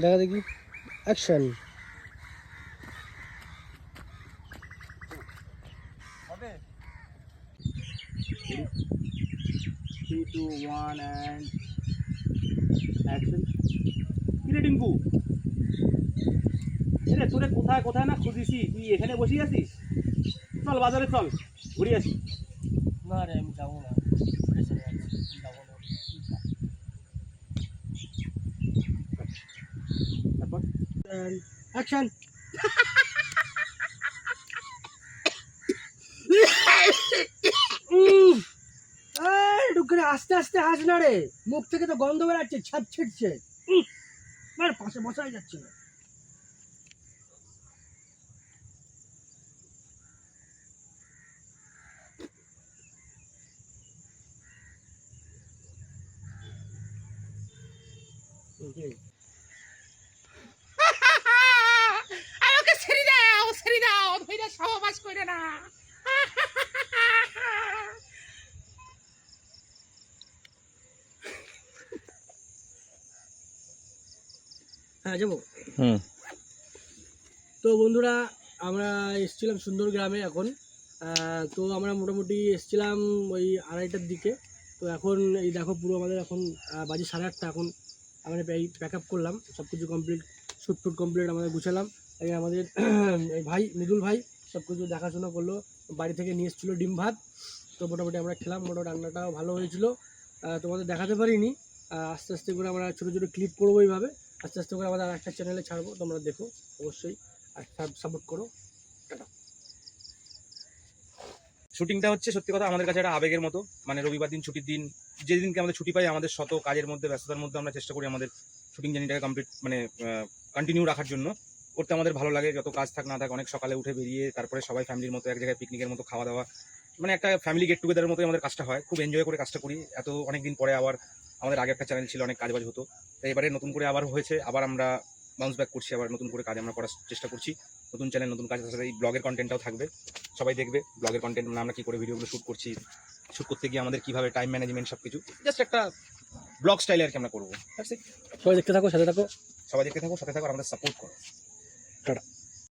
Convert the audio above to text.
দেখা দেখি অ্যাকশন। হবে 3 2 1 and action। কিরে টিঙ্কু, এরে তোরে কোথায় কোথায় না খুঁজিছি, তুই এখানে বসে আছিস? চল বাজারে চল, ঘুরে আসি। না রে, আমি যাবো না, যাবো না। তারপর অ্যাকশন। আস্তে আস্তে হাস না রে, মুখ থেকে তো গন্ধ বেরাচ্ছে, ছাপ ছিটছে। পাশে বসাই যাচ্ছে না। আমাকে ছেড়ে দাও, ছেড়ে দাও, ধইরা সহবাস করে না। হ্যাঁ যাবো। তো বন্ধুরা, আমরা এসেছিলাম সুন্দর গ্রামে এখন। তো আমরা মোটামুটি এসেছিলাম ওই 2:30টার দিকে। তো এখন এই দেখো পুরো আমাদের এখন বাজে 8:30। এখন আমরা এই প্যাক আপ করলাম, সব কিছু কমপ্লিট, শ্যুট কমপ্লিট আমাদের গুছালাম। এই আমাদের এই ভাই মৃদুল ভাই সব কিছু দেখাশোনা করলো, বাড়ি থেকে নিয়ে এসেছিলো ডিম ভাত। তো মোটামুটি আমরা খেলাম, মোটামুটি রান্নাটাও ভালো হয়েছিল। তোমাদের দেখাতে পারিনি, আস্তে আস্তে করে আমরা ছোটো ছোটো ক্লিপ করবো এইভাবে, আস্তে আস্তে করে আমাদের আরেকটা চ্যানেলে ছাড়বো, তোমরা দেখো অবশ্যই আর সাপোর্ট করো। টাটা। শুটিংটা হচ্ছে সত্যি কথা আমাদের কাছে একটা আবেগের মতো। মানে রবিবার দিন ছুটির দিন, যেদিনকে আমাদের ছুটি পাই, আমাদের শত কাজের মধ্যে ব্যস্ততার মধ্যে আমরা চেষ্টা করি আমাদের শুটিং জার্নিটাকে কন্টিনিউ রাখার জন্য। করতে আমাদের ভালো লাগে, যত কাজ থাক না থাক, অনেক সকালে উঠে বেরিয়ে তারপরে সবাই ফ্যামিলির মতো এক জায়গায় পিকনিকের মতো খাওয়া দাওয়া, মানে একটা ফ্যামিলি গেট টুগেদারের মতোই আমাদের কাজটা হয়। খুব এনজয় করে কাজটা করি। এত অনেক দিন পরে আবার আমাদের আগে একটা চ্যানেল ছিল, অনেক কাজবাজ হতো, তাই এবারে নতুন করে আবার হয়েছে, আবার আমরা বাউন্স ব্যাক করছি, আবার নতুন করে কাজ আমরা করার চেষ্টা করছি। নতুন চ্যানেল, নতুন কাজের সাথে এই ব্লগের কন্টেন্টটাও থাকবে, সবাই দেখবে ব্লগের কন্টেন্ট, মানে আমরা কী করে ভিডিওগুলো শ্যুট করছি, শ্যুট করতে গিয়ে আমাদের কীভাবে টাইম ম্যানেজমেন্ট সব কিছু, জাস্ট একটা ব্লগ স্টাইলে আর কি আমরা করবো। সবাই দেখতে থাকো, সাথে থাকো, সবাই দেখতে থাকো, সাথে থাকো, আর আমাদের সাপোর্ট করো। টাটা।